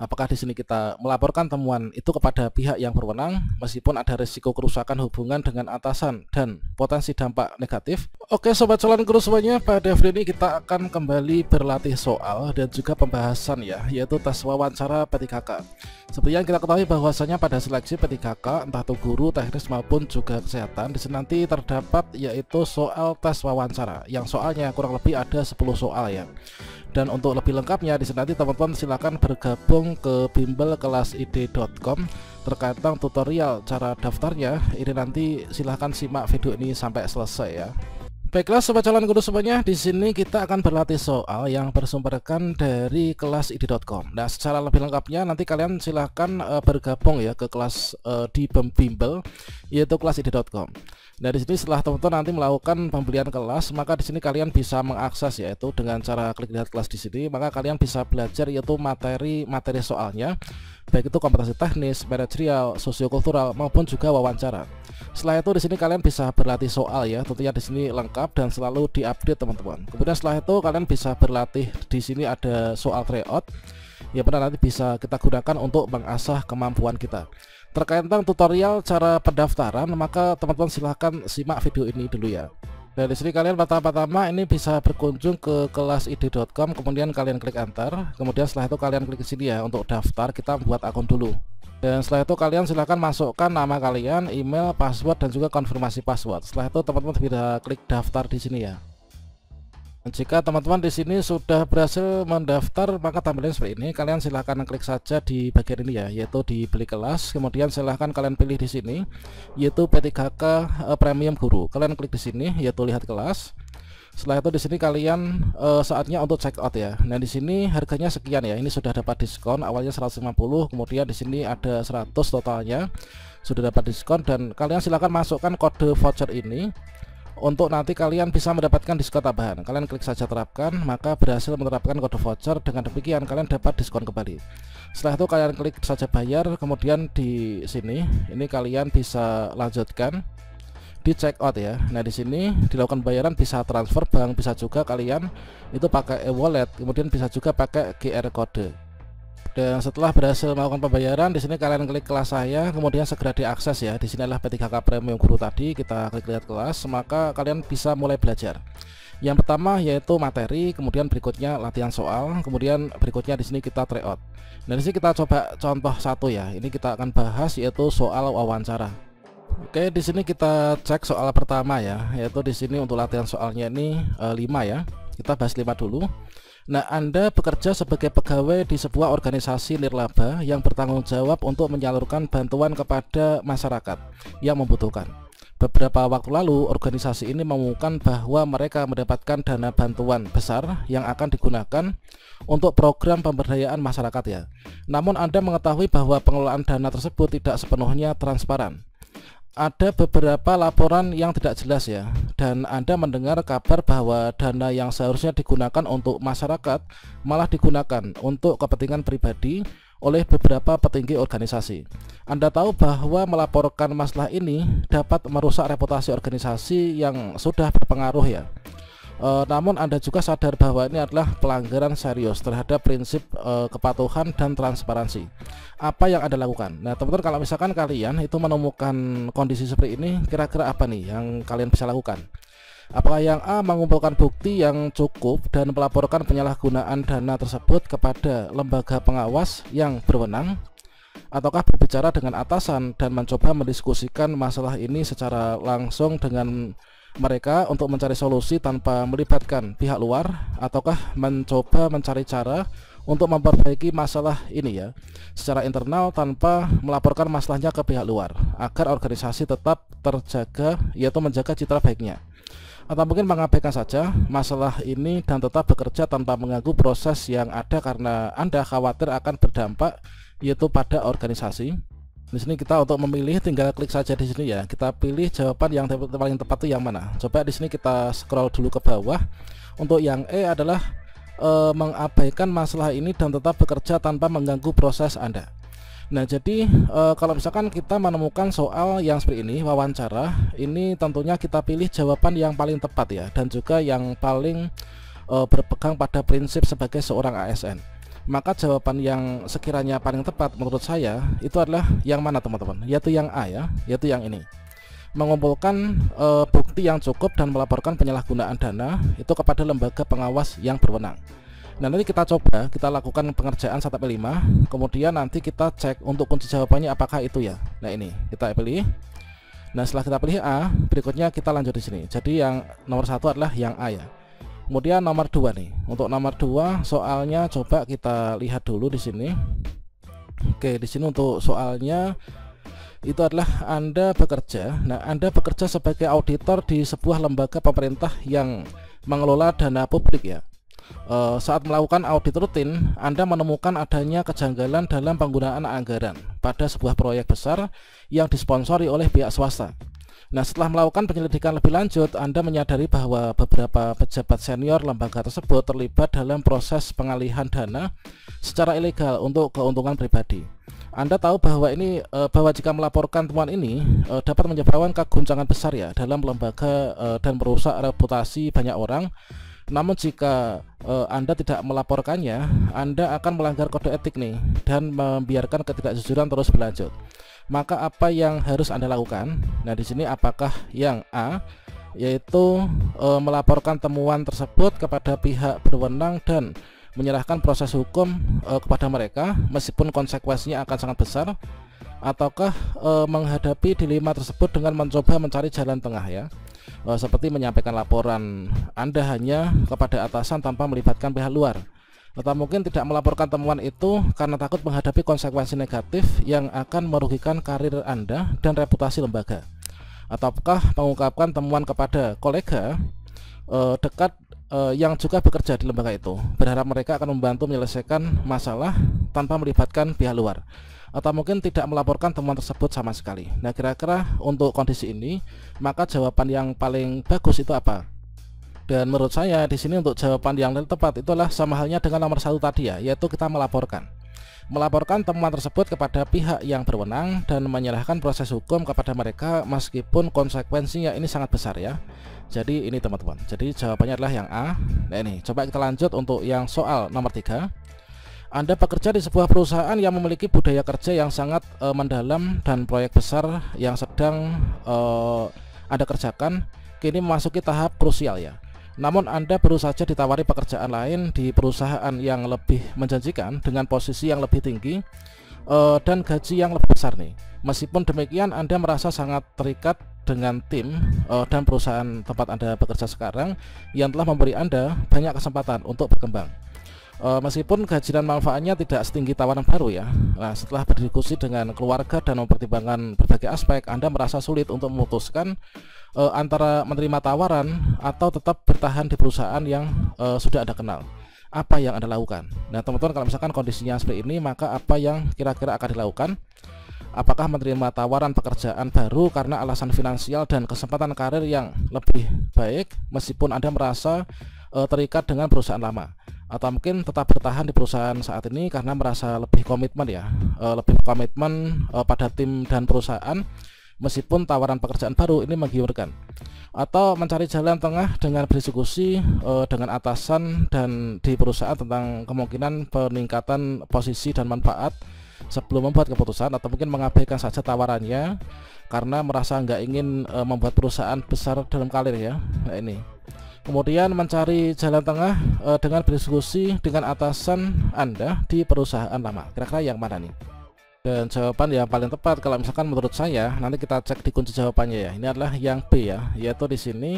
Apakah di sini kita melaporkan temuan itu kepada pihak yang berwenang meskipun ada risiko kerusakan hubungan dengan atasan dan potensi dampak negatif? Oke sobat calon guru semuanya, pada video ini kita akan kembali berlatih soal dan juga pembahasan ya, yaitu tes wawancara P3K. Seperti yang kita ketahui bahwasanya pada seleksi P3K entah itu guru, teknis maupun juga kesehatan, di sini nanti terdapat yaitu soal tes wawancara yang soalnya kurang lebih ada 10 soal ya. Dan untuk lebih lengkapnya di sini nanti teman-teman silahkan bergabung ke bimbelkelasid.com terkait tentang tutorial cara daftarnya. Ini nanti silahkan simak video ini sampai selesai ya. Baiklah sobat calon guru semuanya, di sini kita akan berlatih soal yang bersumberkan dari kelasid.com. Nah, secara lebih lengkapnya nanti kalian silahkan bergabung ya ke kelas di bimbel yaitu kelasid.com. Nah, di sini setelah teman-teman nanti melakukan pembelian kelas, maka di sini kalian bisa mengakses yaitu dengan cara klik lihat kelas di sini, maka kalian bisa belajar yaitu materi soalnya, baik itu kompetensi teknis, manajerial, sosiokultural maupun juga wawancara. Setelah itu di sini kalian bisa berlatih soal ya, tentunya di sini lengkap dan selalu diupdate teman-teman. Kemudian setelah itu kalian bisa berlatih, di sini ada soal tryout yang benar nanti bisa kita gunakan untuk mengasah kemampuan kita. Terkait tentang tutorial cara pendaftaran, maka teman-teman silahkan simak video ini dulu ya. Dan di sini kalian pertama-tama ini bisa berkunjung ke kelasid.com, kemudian kalian klik enter, kemudian setelah itu kalian klik ke sini ya untuk daftar. Kita buat akun dulu. Dan setelah itu kalian silahkan masukkan nama kalian, email, password dan juga konfirmasi password. Setelah itu teman-teman bisa klik daftar di sini ya. Jika teman-teman di sini sudah berhasil mendaftar, maka tampilannya seperti ini. Kalian silahkan klik saja di bagian ini ya, yaitu di beli kelas. Kemudian silahkan kalian pilih di sini, yaitu P3K Premium Guru. Kalian klik di sini, yaitu lihat kelas. Setelah itu di sini kalian saatnya untuk check out ya. Nah di sini harganya sekian ya. Ini sudah dapat diskon awalnya 150, kemudian di sini ada 100 totalnya sudah dapat diskon, dan kalian silahkan masukkan kode voucher ini untuk nanti kalian bisa mendapatkan diskon tambahan. Kalian klik saja terapkan, maka berhasil menerapkan kode voucher. Dengan demikian kalian dapat diskon kembali. Setelah itu kalian klik saja bayar, kemudian di sini ini kalian bisa lanjutkan di check out ya. Nah di sini dilakukan bayaran bisa transfer bank, bisa juga kalian itu pakai e-wallet, kemudian bisa juga pakai QR code. Dan setelah berhasil melakukan pembayaran, di sini kalian klik kelas saya, kemudian segera diakses ya. Di sini adalah P3K Premium Guru tadi, kita klik lihat kelas, maka kalian bisa mulai belajar. Yang pertama yaitu materi, kemudian berikutnya latihan soal, kemudian berikutnya di sini kita tryout. Dan di sini kita coba contoh satu ya. Ini kita akan bahas yaitu soal wawancara. Oke, di sini kita cek soal pertama ya, yaitu di sini untuk latihan soalnya ini 5 ya. Kita bahas 5 dulu. Nah, Anda bekerja sebagai pegawai di sebuah organisasi nirlaba yang bertanggung jawab untuk menyalurkan bantuan kepada masyarakat yang membutuhkan. Beberapa waktu lalu, organisasi ini mengumumkan bahwa mereka mendapatkan dana bantuan besar yang akan digunakan untuk program pemberdayaan masyarakat ya. Namun Anda mengetahui bahwa pengelolaan dana tersebut tidak sepenuhnya transparan. Ada beberapa laporan yang tidak jelas ya, dan Anda mendengar kabar bahwa dana yang seharusnya digunakan untuk masyarakat malah digunakan untuk kepentingan pribadi oleh beberapa petinggi organisasi. Anda tahu bahwa melaporkan masalah ini dapat merusak reputasi organisasi yang sudah berpengaruh ya. Namun Anda juga sadar bahwa ini adalah pelanggaran serius terhadap prinsip kepatuhan dan transparansi. Apa yang Anda lakukan? Nah teman-teman, kalau misalkan kalian itu menemukan kondisi seperti ini, kira-kira apa nih yang kalian bisa lakukan? Apakah yang A, mengumpulkan bukti yang cukup dan melaporkan penyalahgunaan dana tersebut kepada lembaga pengawas yang berwenang? Ataukah berbicara dengan atasan dan mencoba mendiskusikan masalah ini secara langsung dengan mereka untuk mencari solusi tanpa melibatkan pihak luar? Ataukah mencoba mencari cara untuk memperbaiki masalah ini ya secara internal tanpa melaporkan masalahnya ke pihak luar agar organisasi tetap terjaga, yaitu menjaga citra baiknya? Atau mungkin mengabaikan saja masalah ini dan tetap bekerja tanpa mengganggu proses yang ada karena Anda khawatir akan berdampak yaitu pada organisasi? Di sini kita untuk memilih tinggal klik saja di sini ya. Kita pilih jawaban yang paling tepat itu yang mana. Coba di sini kita scroll dulu ke bawah. Untuk yang E adalah mengabaikan masalah ini dan tetap bekerja tanpa mengganggu proses Anda. Nah jadi kalau misalkan kita menemukan soal yang seperti ini, wawancara, ini tentunya kita pilih jawaban yang paling tepat ya, dan juga yang paling berpegang pada prinsip sebagai seorang ASN. Maka jawaban yang sekiranya paling tepat menurut saya itu adalah yang mana teman-teman? Yaitu yang A ya, yaitu yang ini. Mengumpulkan bukti yang cukup dan melaporkan penyalahgunaan dana itu kepada lembaga pengawas yang berwenang. Nah, nanti kita coba, kita lakukan pengerjaan 1-5, kemudian nanti kita cek untuk kunci jawabannya apakah itu ya. Nah, ini kita pilih. Nah, setelah kita pilih A, berikutnya kita lanjut di sini. Jadi yang nomor 1 adalah yang A ya. Kemudian nomor 2 nih. Untuk nomor 2 soalnya coba kita lihat dulu di sini. Oke, di sini untuk soalnya itu adalah Anda bekerja. Nah, Anda bekerja sebagai auditor di sebuah lembaga pemerintah yang mengelola dana publik ya. Saat melakukan audit rutin, Anda menemukan adanya kejanggalan dalam penggunaan anggaran pada sebuah proyek besar yang disponsori oleh pihak swasta. Nah, setelah melakukan penyelidikan lebih lanjut, Anda menyadari bahwa beberapa pejabat senior lembaga tersebut terlibat dalam proses pengalihan dana secara ilegal untuk keuntungan pribadi. Anda tahu bahwa bahwa jika melaporkan temuan ini dapat menyebabkan keguncangan besar ya dalam lembaga dan merusak reputasi banyak orang. Namun jika Anda tidak melaporkannya, Anda akan melanggar kode etik nih dan membiarkan ketidakjujuran terus berlanjut. Maka apa yang harus Anda lakukan? Nah, di sini apakah yang A, yaitu melaporkan temuan tersebut kepada pihak berwenang dan menyerahkan proses hukum kepada mereka meskipun konsekuensinya akan sangat besar, ataukah menghadapi dilema tersebut dengan mencoba mencari jalan tengah ya, seperti menyampaikan laporan Anda hanya kepada atasan tanpa melibatkan pihak luar, atau mungkin tidak melaporkan temuan itu karena takut menghadapi konsekuensi negatif yang akan merugikan karir Anda dan reputasi lembaga, ataukah mengungkapkan temuan kepada kolega dekat yang juga bekerja di lembaga itu, berharap mereka akan membantu menyelesaikan masalah tanpa melibatkan pihak luar, atau mungkin tidak melaporkan temuan tersebut sama sekali. Nah, kira-kira untuk kondisi ini, maka jawaban yang paling bagus itu apa? Dan menurut saya di sini untuk jawaban yang tepat itulah sama halnya dengan nomor 1 tadi ya, yaitu kita melaporkan temuan tersebut kepada pihak yang berwenang dan menyerahkan proses hukum kepada mereka meskipun konsekuensinya ini sangat besar ya. Jadi ini teman-teman, jadi jawabannya adalah yang A. Nah, ini coba kita lanjut untuk yang soal nomor 3. Anda bekerja di sebuah perusahaan yang memiliki budaya kerja yang sangat mendalam dan proyek besar yang sedang Anda kerjakan kini memasuki tahap krusial ya. Namun Anda baru saja ditawari pekerjaan lain di perusahaan yang lebih menjanjikan dengan posisi yang lebih tinggi dan gaji yang lebih besar nih. Meskipun demikian, Anda merasa sangat terikat dengan tim dan perusahaan tempat Anda bekerja sekarang yang telah memberi Anda banyak kesempatan untuk berkembang. Meskipun gaji dan manfaatnya tidak setinggi tawaran baru ya. Nah, setelah berdiskusi dengan keluarga dan mempertimbangkan berbagai aspek, Anda merasa sulit untuk memutuskan antara menerima tawaran atau tetap bertahan di perusahaan yang sudah Anda kenal. Apa yang Anda lakukan? Nah, teman-teman, kalau misalkan kondisinya seperti ini, maka apa yang kira-kira akan dilakukan? Apakah menerima tawaran pekerjaan baru karena alasan finansial dan kesempatan karir yang lebih baik meskipun Anda merasa terikat dengan perusahaan lama, atau mungkin tetap bertahan di perusahaan saat ini karena merasa lebih komitmen ya, lebih komitmen pada tim dan perusahaan meskipun tawaran pekerjaan baru ini menggiurkan, atau mencari jalan tengah dengan berdiskusi dengan atasan dan di perusahaan tentang kemungkinan peningkatan posisi dan manfaat sebelum membuat keputusan, atau mungkin mengabaikan saja tawarannya karena merasa nggak ingin membuat perusahaan besar dalam karir ya. Nah, ini kemudian mencari jalan tengah dengan berdiskusi dengan atasan Anda di perusahaan lama. Kira-kira yang mana nih? Dan jawaban yang paling tepat kalau misalkan menurut saya, nanti kita cek di kunci jawabannya ya. Ini adalah yang B ya, yaitu di sini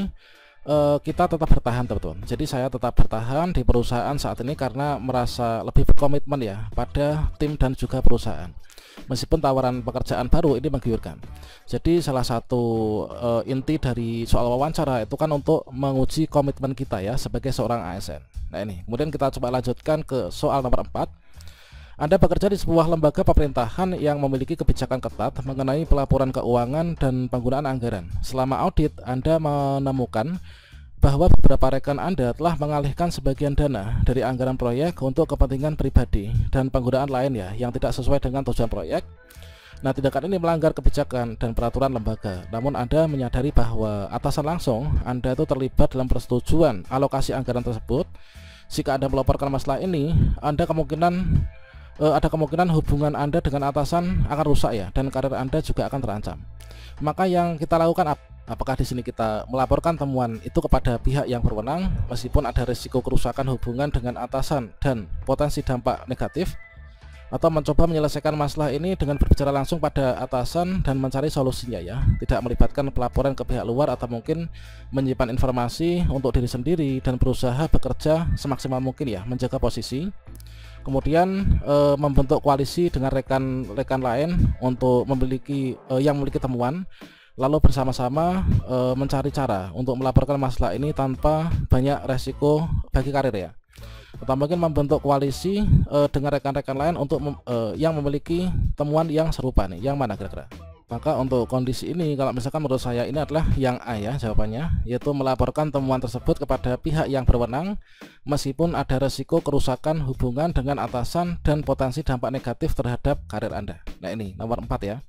kita tetap bertahan teman-teman. Jadi saya tetap bertahan di perusahaan saat ini karena merasa lebih berkomitmen ya pada tim dan juga perusahaan, meskipun tawaran pekerjaan baru ini menggiurkan. Jadi salah satu inti dari soal wawancara itu kan untuk menguji komitmen kita ya sebagai seorang ASN. Nah, ini kemudian kita coba lanjutkan ke soal nomor 4. Anda bekerja di sebuah lembaga pemerintahan yang memiliki kebijakan ketat mengenai pelaporan keuangan dan penggunaan anggaran. Selama audit, Anda menemukan bahwa beberapa rekan Anda telah mengalihkan sebagian dana dari anggaran proyek untuk kepentingan pribadi dan penggunaan lain ya yang tidak sesuai dengan tujuan proyek. Nah, tindakan ini melanggar kebijakan dan peraturan lembaga. Namun Anda menyadari bahwa atasan langsung Anda itu terlibat dalam persetujuan alokasi anggaran tersebut, Jika Anda melaporkan masalah ini, ada kemungkinan hubungan Anda dengan atasan akan rusak ya, dan karir Anda juga akan terancam. Maka yang kita lakukan apakah di sini kita melaporkan temuan itu kepada pihak yang berwenang meskipun ada risiko kerusakan hubungan dengan atasan dan potensi dampak negatif, atau mencoba menyelesaikan masalah ini dengan berbicara langsung pada atasan dan mencari solusinya ya, tidak melibatkan pelaporan ke pihak luar, atau mungkin menyimpan informasi untuk diri sendiri dan berusaha bekerja semaksimal mungkin ya, menjaga posisi. Kemudian membentuk koalisi dengan rekan-rekan lain untuk yang memiliki temuan, lalu bersama-sama mencari cara untuk melaporkan masalah ini tanpa banyak resiko bagi karir ya, atau mungkin membentuk koalisi dengan rekan-rekan lain untuk yang memiliki temuan yang serupa nih. Yang mana kira-kira? Maka untuk kondisi ini, kalau misalkan menurut saya ini adalah yang A ya jawabannya, yaitu melaporkan temuan tersebut kepada pihak yang berwenang meskipun ada resiko kerusakan hubungan dengan atasan dan potensi dampak negatif terhadap karir Anda. Nah ini nomor 4 ya.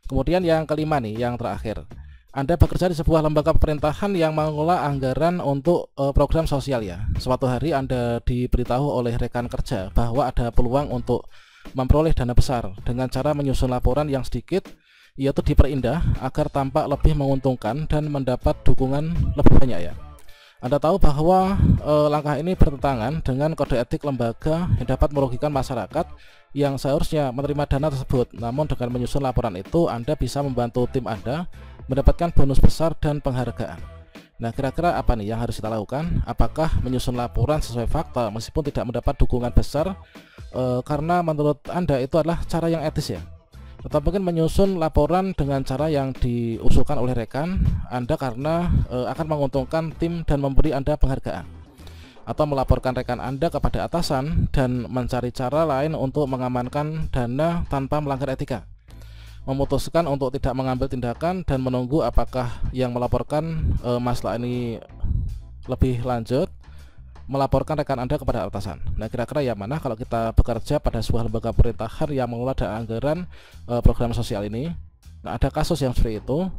Kemudian yang kelima nih, yang terakhir, Anda bekerja di sebuah lembaga pemerintahan yang mengelola anggaran untuk program sosial ya. Suatu hari Anda diberitahu oleh rekan kerja bahwa ada peluang untuk memperoleh dana besar dengan cara menyusun laporan yang sedikit, yaitu diperindah agar tampak lebih menguntungkan dan mendapat dukungan lebih banyak ya. Anda tahu bahwa langkah ini bertentangan dengan kode etik lembaga yang dapat merugikan masyarakat yang seharusnya menerima dana tersebut. Namun dengan menyusun laporan itu, Anda bisa membantu tim Anda mendapatkan bonus besar dan penghargaan. Nah, kira-kira apa nih yang harus kita lakukan? Apakah menyusun laporan sesuai fakta meskipun tidak mendapat dukungan besar karena menurut Anda itu adalah cara yang etis ya? Atau mungkin menyusun laporan dengan cara yang diusulkan oleh rekan Anda karena akan menguntungkan tim dan memberi Anda penghargaan, atau melaporkan rekan Anda kepada atasan dan mencari cara lain untuk mengamankan dana tanpa melanggar etika, memutuskan untuk tidak mengambil tindakan dan menunggu apakah yang melaporkan masalah ini lebih lanjut, melaporkan rekan Anda kepada atasan. Nah, kira-kira yang mana kalau kita bekerja pada sebuah lembaga pemerintahan yang mengelola dana anggaran program sosial ini? Nah, ada kasus yang seperti itu.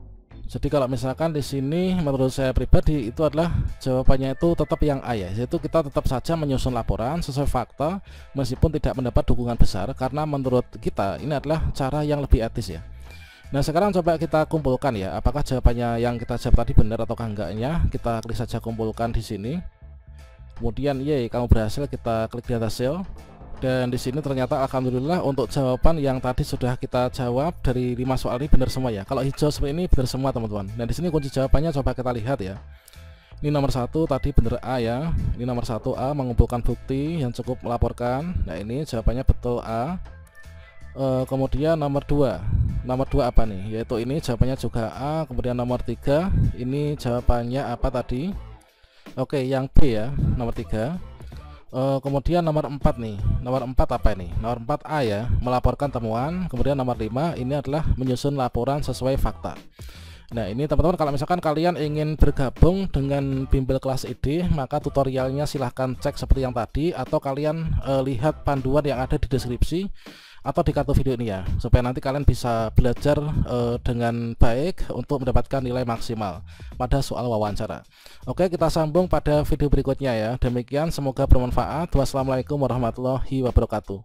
Jadi kalau misalkan di sini menurut saya pribadi itu adalah jawabannya itu tetap yang A ya, yaitu kita tetap saja menyusun laporan sesuai fakta meskipun tidak mendapat dukungan besar, karena menurut kita ini adalah cara yang lebih etis ya. Nah, sekarang coba kita kumpulkan ya, apakah jawabannya yang kita jawab tadi benar ataukah enggaknya. Kita klik saja kumpulkan di sini. Kemudian yeay, kamu berhasil, kita klik di hasil. Dan di sini ternyata alhamdulillah untuk jawaban yang tadi sudah kita jawab dari 5 soal ini benar semua ya. Kalau hijau seperti ini benar semua teman-teman. Dan di sini kunci jawabannya coba kita lihat ya. Ini nomor 1 tadi benar A ya. Ini nomor 1A, mengumpulkan bukti yang cukup melaporkan. Nah, ini jawabannya betul A. Kemudian nomor 2 apa nih? Yaitu ini jawabannya juga A. Kemudian nomor 3, ini jawabannya apa tadi? Oke, yang B ya, nomor 3. Kemudian nomor 4 nih. Nomor 4 apa ini? Nomor 4A ya, melaporkan temuan. Kemudian nomor 5 ini adalah menyusun laporan sesuai fakta. Nah, ini teman-teman, kalau misalkan kalian ingin bergabung dengan bimbel kelas ID, maka tutorialnya silahkan cek seperti yang tadi, atau kalian lihat panduan yang ada di deskripsi atau di kartu video ini ya, supaya nanti kalian bisa belajar dengan baik untuk mendapatkan nilai maksimal pada soal wawancara. Oke, kita sambung pada video berikutnya ya. Demikian, semoga bermanfaat. Wassalamualaikum warahmatullahi wabarakatuh.